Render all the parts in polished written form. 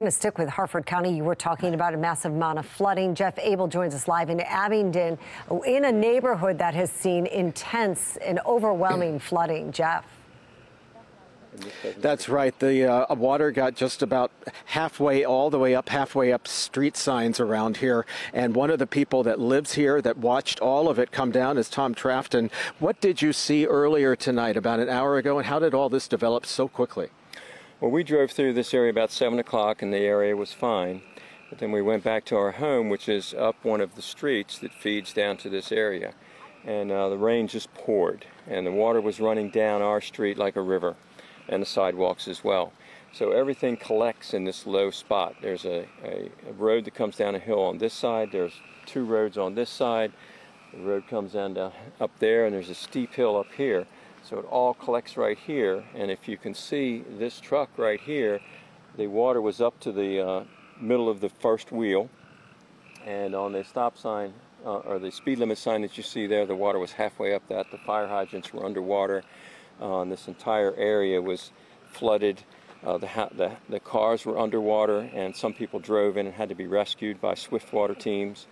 To stick with Harford County, you were talking about a massive amount of flooding. Jeff Abel joins us live in Abingdon, in a neighborhood that has seen intense and overwhelming flooding. Jeff. That's right. The water got just about halfway up street signs around here. And one of the people that lives here that watched all of it come down is Tom Trafton. What did you see earlier tonight, about an hour ago, and how did all this develop so quickly? Well, we drove through this area about 7 o'clock and the area was fine. But then we went back to our home, which is up one of the streets that feeds down to this area. And the rain just poured and the water was running down our street like a river, and the sidewalks as well. So everything collects in this low spot. There's a road that comes down a hill on this side. There's 2 roads on this side. The road comes down up there, and there's a steep hill up here. So it all collects right here, and if you can see this truck right here, the water was up to the middle of the first wheel, and on the stop sign, or the speed limit sign that you see there, the water was halfway up that. The fire hydrants were underwater. This entire area was flooded. The cars were underwater, and some people drove in and had to be rescued by swift water teams.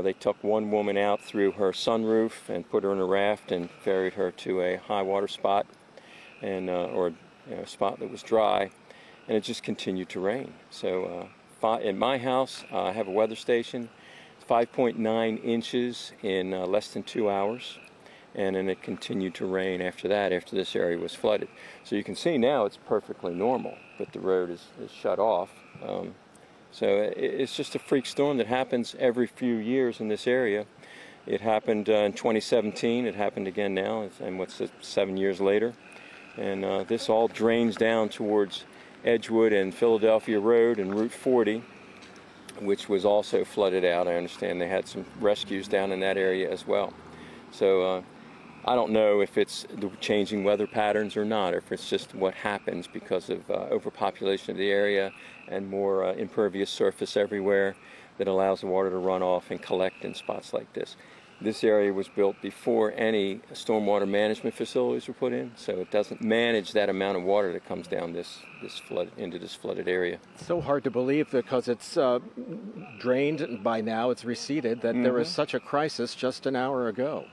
They took one woman out through her sunroof and put her in a raft and ferried her to a high water spot, and or a spot that was dry, and it just continued to rain. So in my house, I have a weather station. It's 5.9 inches in less than 2 hours. And then it continued to rain after that, after this area was flooded. So you can see now it's perfectly normal, but the road is shut off. So it's just a freak storm that happens every few years in this area. It happened in 2017, it happened again now, and what's it, 7 years later. And this all drains down towards Edgewood and Philadelphia Road and Route 40, which was also flooded out. I understand they had some rescues down in that area as well. So I don't know if it's the changing weather patterns or not, or if it's just what happens because of overpopulation of the area and more impervious surface everywhere that allows the water to run off and collect in spots like this. This area was built before any stormwater management facilities were put in, so it doesn't manage that amount of water that comes down into this flooded area. It's so hard to believe because it's drained by now, it's receded, that there was such a crisis just an hour ago.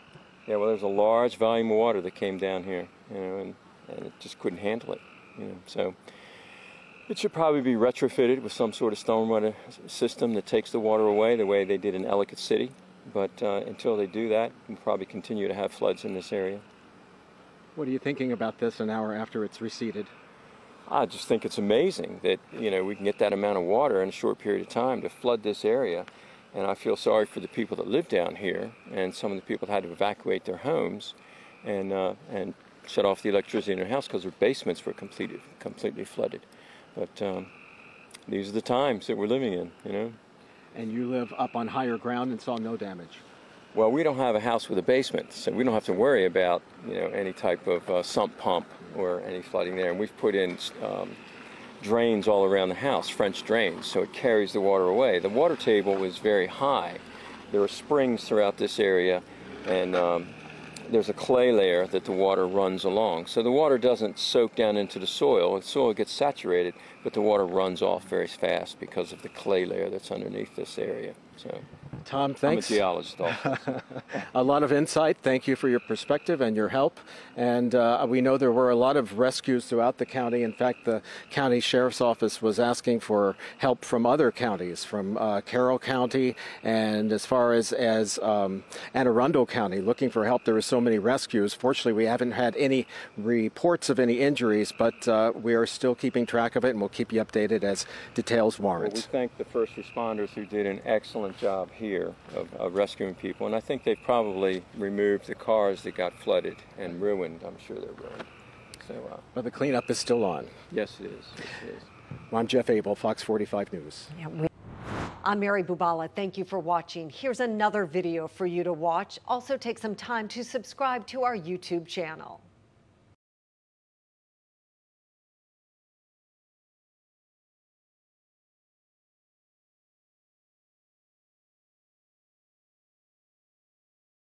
Yeah, well, there's a large volume of water that came down here, and it just couldn't handle it, So it should probably be retrofitted with some sort of stormwater system that takes the water away, the way they did in Ellicott City. But until they do that, we'll probably continue to have floods in this area. What are you thinking about this an hour after it's receded? I just think it's amazing that we can get that amount of water in a short period of time to flood this area. And I feel sorry for the people that live down here, and some of the people that had to evacuate their homes and shut off the electricity in their house because their basements were completely flooded. But these are the times that we're living in, And you live up on higher ground and saw no damage? Well, we don't have a house with a basement, so we don't have to worry about any type of sump pump or any flooding there. And we've put in drains all around the house, French drains, so it carries the water away. The water table was very high. There are springs throughout this area, and there's a clay layer that the water runs along. So the water doesn't soak down into the soil. The soil gets saturated, but the water runs off very fast because of the clay layer that's underneath this area. So, Tom, thanks. I'm a geologist also. A lot of insight. Thank you for your perspective and your help. And we know there were a lot of rescues throughout the county. In fact, the county sheriff's office was asking for help from other counties, from Carroll County and as far as Anne Arundel County, looking for help. There were so many rescues. Fortunately, we haven't had any reports of any injuries, but we are still keeping track of it, and we'll keep you updated as details warrant. Well, we thank the first responders who did an excellent job here of rescuing people, and I think they've probably removed the cars that got flooded and ruined. I'm sure they're ruined. So, but the cleanup is still on. Yes, it is. Yes, it is. I'm Jeff Abel, Fox 45 News. I'm Mary Bubala. Thank you for watching. Here's another video for you to watch. Also take some time to subscribe to our YouTube channel.